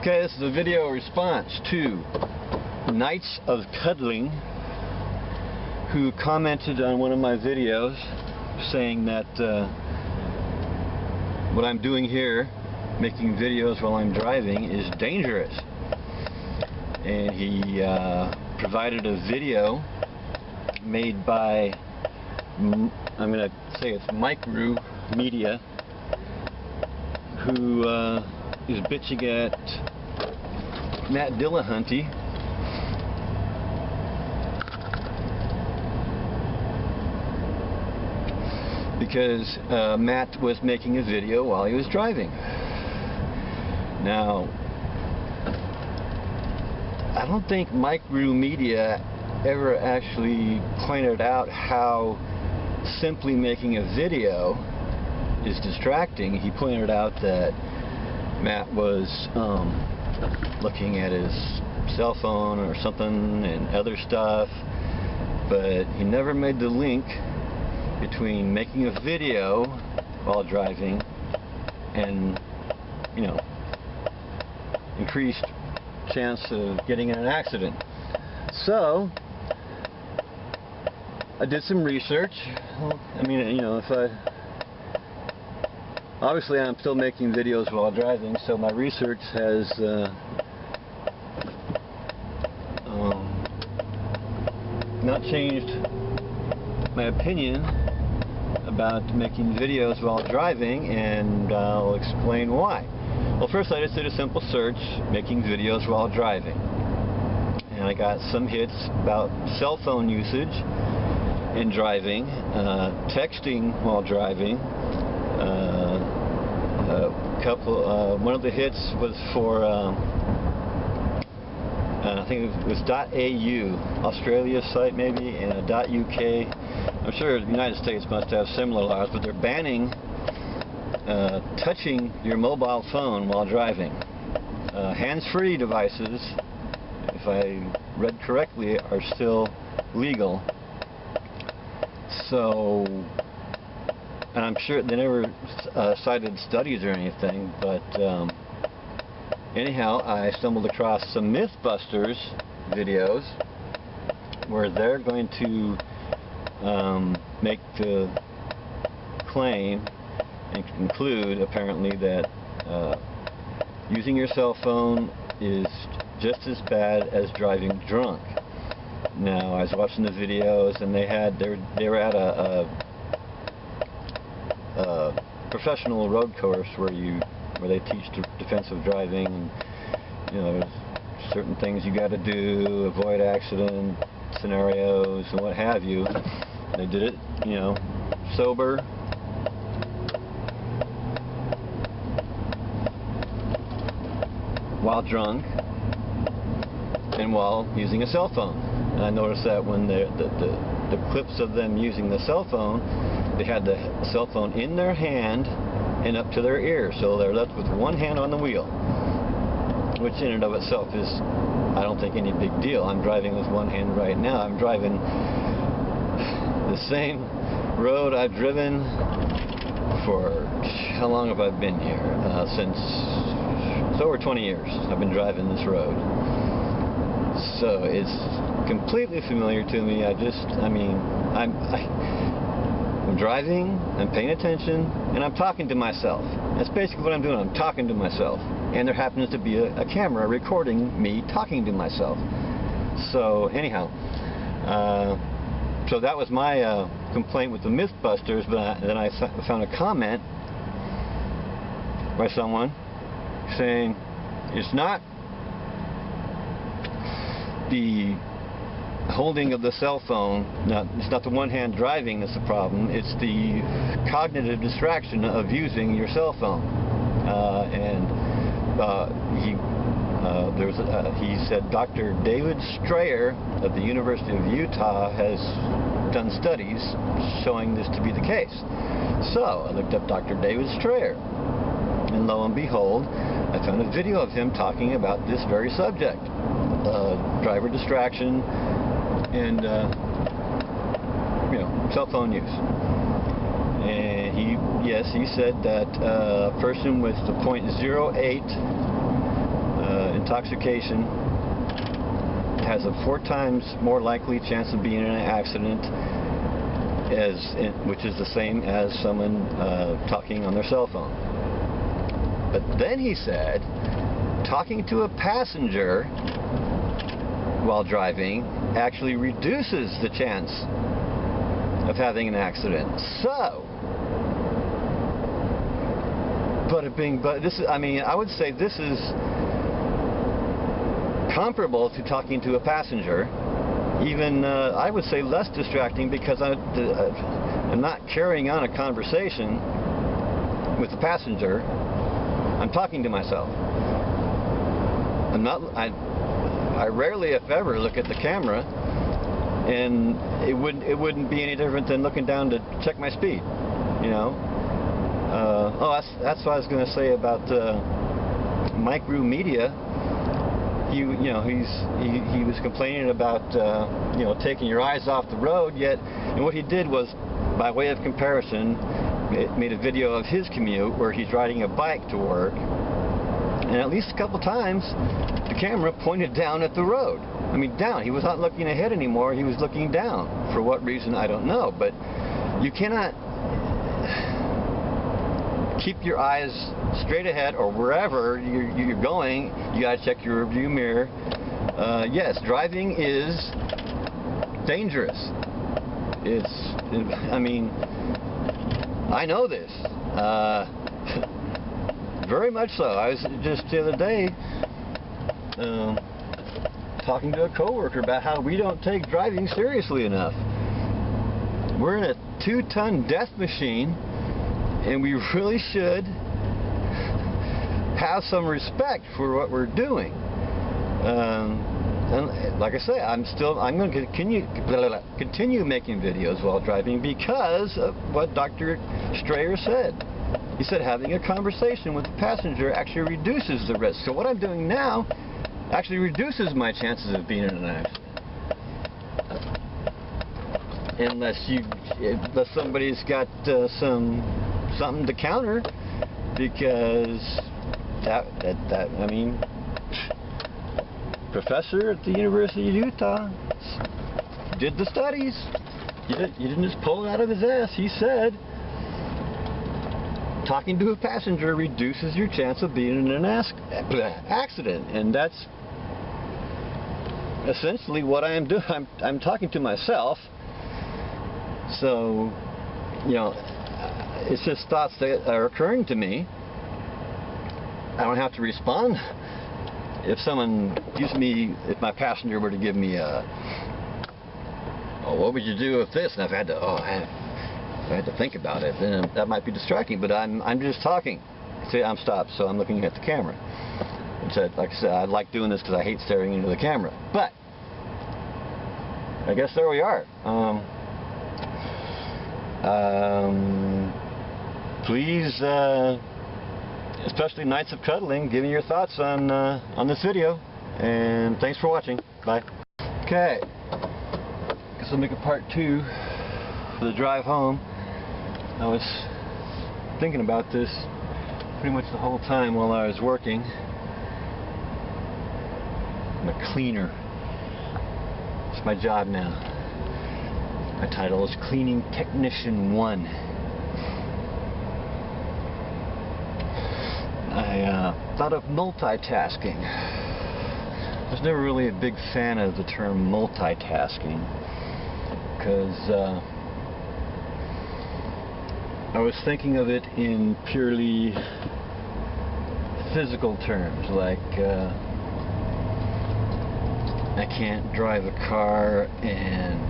Okay, this is a video response to Knights of Cuddling, who commented on one of my videos saying that what I'm doing here, making videos while I'm driving, is dangerous. And he provided a video made by, I'm going to say it's Micro Media, who is bitching at Matt Dillahunty because Matt was making a video while he was driving. Now, I don't think Micro Media ever actually pointed out how simply making a video is distracting. He pointed out that Matt was looking at his cell phone or something and other stuff, but he never made the link between making a video while driving and, you know, increased chance of getting in an accident. So I did some research. I mean, you know, obviously I'm still making videos while driving, so my research has not changed my opinion about making videos while driving, and I'll explain why. Well, first I just did a simple search, making videos while driving, and I got some hits about cell phone usage in driving, texting while driving. One of the hits was for I think it was .au, Australia's site maybe, and .uk. I'm sure the United States must have similar laws, but they're banning touching your mobile phone while driving. Hands-free devices, if I read correctly, are still legal. So, and I'm sure they never cited studies or anything, but anyhow, I stumbled across some Mythbusters videos where they're going to make the claim and conclude, apparently, that using your cell phone is just as bad as driving drunk. Now, I was watching the videos, and they were at a professional road course where they teach defensive driving, and you know, there's certain things you got to do, avoid accident scenarios and what have you. They did it, you know, sober, while drunk, and while using a cell phone. And I noticed that when the clips of them using the cell phone, they had the cell phone in their hand and up to their ear, so they're left with one hand on the wheel, which in and of itself is, I don't think, any big deal. I'm driving with one hand right now. I'm driving the same road I've driven for, how long have I been here? Since, it's over 20 years I've been driving this road. So it's completely familiar to me. I'm driving, I'm paying attention, and I'm talking to myself. That's basically what I'm doing. I'm talking to myself. And there happens to be a camera recording me talking to myself. So anyhow, so that was my complaint with the Mythbusters, but then I found a comment by someone saying it's not the holding of the cell phone, it's not the one hand driving that's the problem, it's the cognitive distraction of using your cell phone. He said Dr. David Strayer of the University of Utah has done studies showing this to be the case. So I looked up Dr. David Strayer, and lo and behold, I found a video of him talking about this very subject, driver distraction and you know, cell phone use. And he said that a person with the .08 intoxication has a 4 times more likely chance of being in an accident, which is the same as someone talking on their cell phone. But then he said, talking to a passenger while driving actually reduces the chance of having an accident. So, but this is, I mean, I would say this is comparable to talking to a passenger. Even, I would say, less distracting, because I'm not carrying on a conversation with the passenger. I'm talking to myself. I rarely, if ever, look at the camera, and it wouldn't be any different than looking down to check my speed, you know. That's what I was going to say about Mike Rue Media. He was complaining about taking your eyes off the road. And what he did was, by way of comparison, made a video of his commute where he's riding a bike to work, and at least a couple times the camera pointed down at the road. I mean, down. He was not looking ahead anymore. He was looking down. For what reason, I don't know. But you cannot keep your eyes straight ahead, or wherever you're going. You gotta check your rearview mirror. Yes, driving is dangerous. I mean, I know this. Very much so. I was just the other day talking to a coworker about how we don't take driving seriously enough. We're in a 2-ton death machine, and we really should have some respect for what we're doing. And like I say, I'm going to continue making videos while driving, because of what Dr. Strayer said. He said having a conversation with the passenger actually reduces the risk. So what I'm doing now actually reduces my chances of being in an accident. Unless somebody's got something to counter, because I mean, professor at the University of Utah did the studies. He didn't just pull it out of his ass. He said talking to a passenger reduces your chance of being in an accident, and that's essentially what I am doing. I'm talking to myself. So, it's just thoughts that are occurring to me. I don't have to respond. If if my passenger were to give me what would you do if this, and I had to think about it, then that might be distracting. But I'm just talking. See, I'm stopped, so I'm looking at the camera. Like I said, I like doing this because I hate staring into the camera. But I guess there we are. Please, especially Knights of Cuddling, give me your thoughts on this video, and thanks for watching. Bye. Okay, guess I'll make a part 2 for the drive home. I was thinking about this pretty much the whole time while I was working. I'm a cleaner. It's my job now. My title is Cleaning Technician 1. I thought of multitasking. I was never really a big fan of the term multitasking, because I was thinking of it in purely physical terms, like I can't drive a car and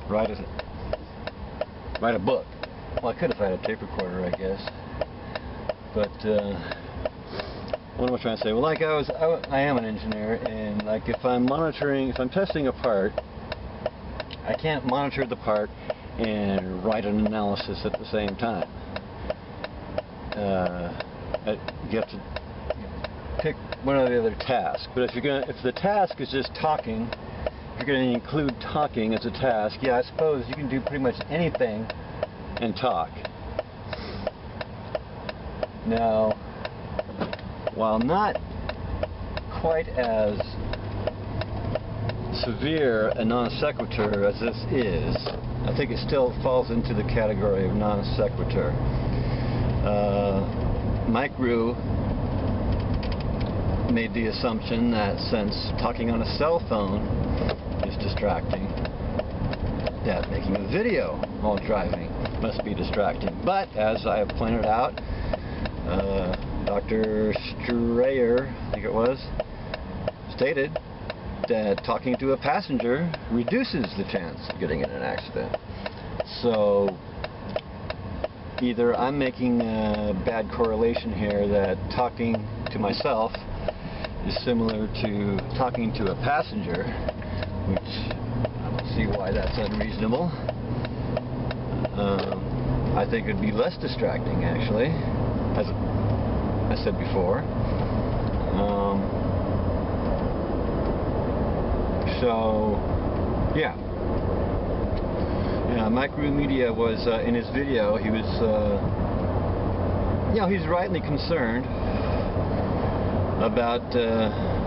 write a book. Well, I could if I had a tape recorder, I guess. But what am I trying to say? Well, like I am an engineer, and like if I'm testing a part, I can't monitor the part and write an analysis at the same time. You have to pick one or the other task. But if the task is just talking, if you're going to include talking as a task, yeah, I suppose you can do pretty much anything and talk. Now, while not quite as severe a non sequitur as this is, I think it still falls into the category of non sequitur. Mike Rue made the assumption that since talking on a cell phone is distracting, that making a video while driving must be distracting. But as I have pointed out, Dr. Strayer, I think it was, stated that talking to a passenger reduces the chance of getting in an accident. So either I'm making a bad correlation here that talking to myself is similar to talking to a passenger, which I don't see why that's unreasonable. I think it would be less distracting, actually, as I said before. So, yeah. Mike Rue Media was, in his video, he was, he's rightly concerned about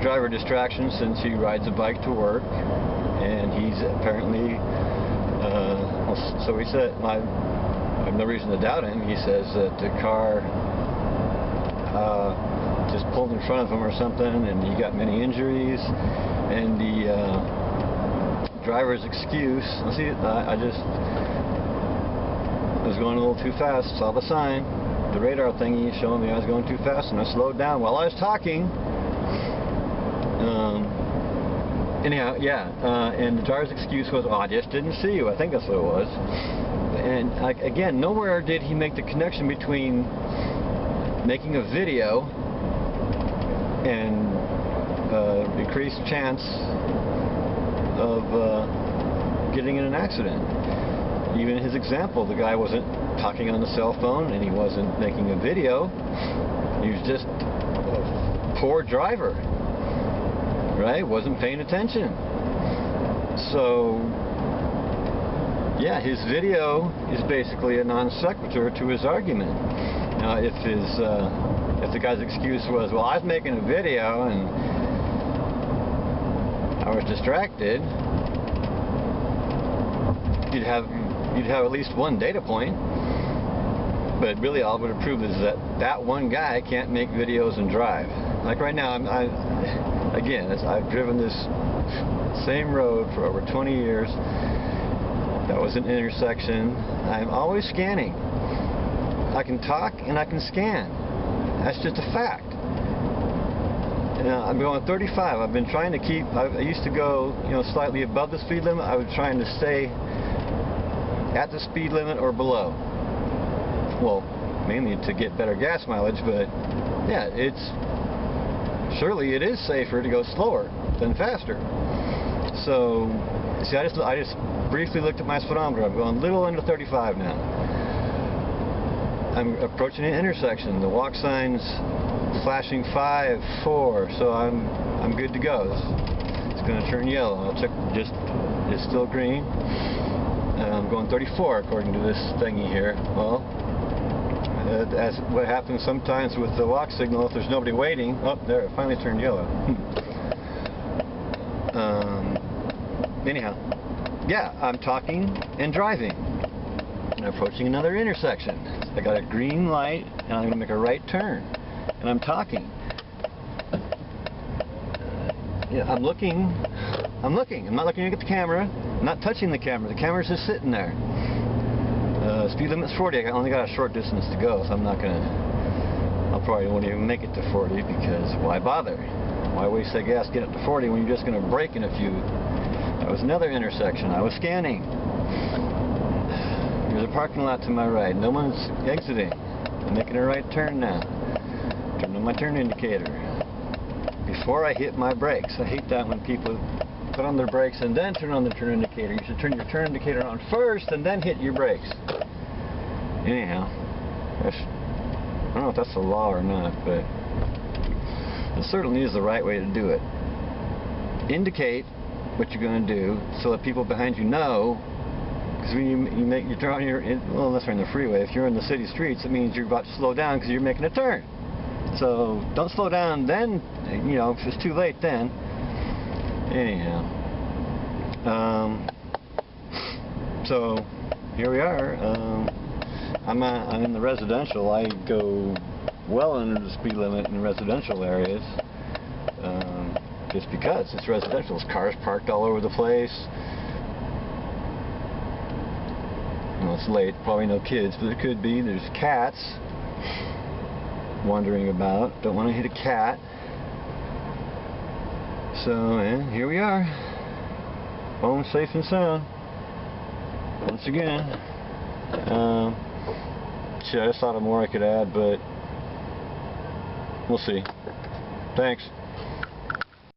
driver distraction since he rides a bike to work, and he's apparently, so he said, I have no reason to doubt him, he says that the car just pulled in front of him or something, and he got many injuries, and the driver's excuse, see, I was going a little too fast, saw the sign, the radar thingy showing me I was going too fast, and I slowed down while I was talking. Anyhow, and the driver's excuse was, oh, I just didn't see you. I think that's what it was. And again, nowhere did he make the connection between making a video and increased chance of getting in an accident. Even in his example, the guy wasn't talking on the cell phone and he wasn't making a video. He was just a poor driver, right? Wasn't paying attention. So, yeah, his video is basically a non sequitur to his argument. Now, if the guy's excuse was, well, I was making a video and I was distracted, you'd have at least one data point. But really, all it would have proved is that one guy can't make videos and drive. Like right now, I've driven this same road for over 20 years. That was an intersection. I'm always scanning. I can talk and I can scan. That's just a fact. I'm going 35. I've been trying to keep, I used to go, slightly above the speed limit. I was trying to stay at the speed limit or below. Well, mainly to get better gas mileage, but yeah, surely it is safer to go slower than faster. So, see, I just briefly looked at my speedometer. I'm going a little under 35 now. I'm approaching an intersection. The walk sign's flashing 5, 4, so I'm good to go. It's going to turn yellow. I'll check. It's still green. I'm going 34 according to this thingy here. Well, as what happens sometimes with the walk signal, if there's nobody waiting, oh, there, it finally turned yellow. Anyhow, yeah, I'm talking and driving. And I'm approaching another intersection. I got a green light, and I'm going to make a right turn. And I'm talking. I'm looking. I'm not looking at the camera. I'm not touching the camera. The camera's just sitting there. Speed limit's 40. I only got a short distance to go, so I'm not going to... I probably won't even make it to 40 because why bother? Why waste that gas, get up to 40 when you're just going to brake in a few... That was another intersection. I was scanning. There's a parking lot to my right. No one's exiting. I'm making a right turn now. Turn on my turn indicator. Before I hit my brakes. I hate that when people put on their brakes and then turn on the turn indicator. You should turn your turn indicator on first and then hit your brakes. Anyhow, I don't know if that's the law or not, but it certainly is the right way to do it. Indicate what you're going to do so that people behind you know Because when you turn on well, unless you're in the freeway, if you're in the city streets, it means you're about to slow down because you're making a turn. So don't slow down then, you know, 'cause it's too late then. Anyhow, so here we are. I'm in the residential. I go well under the speed limit in residential areas, just because it's residential. There's cars parked all over the place. You know, it's late, probably no kids, but there could be. There's cats wandering about. Don't want to hit a cat. So, and here we are. Home safe and sound. Once again. Shit, I just thought of more I could add, but we'll see. Thanks.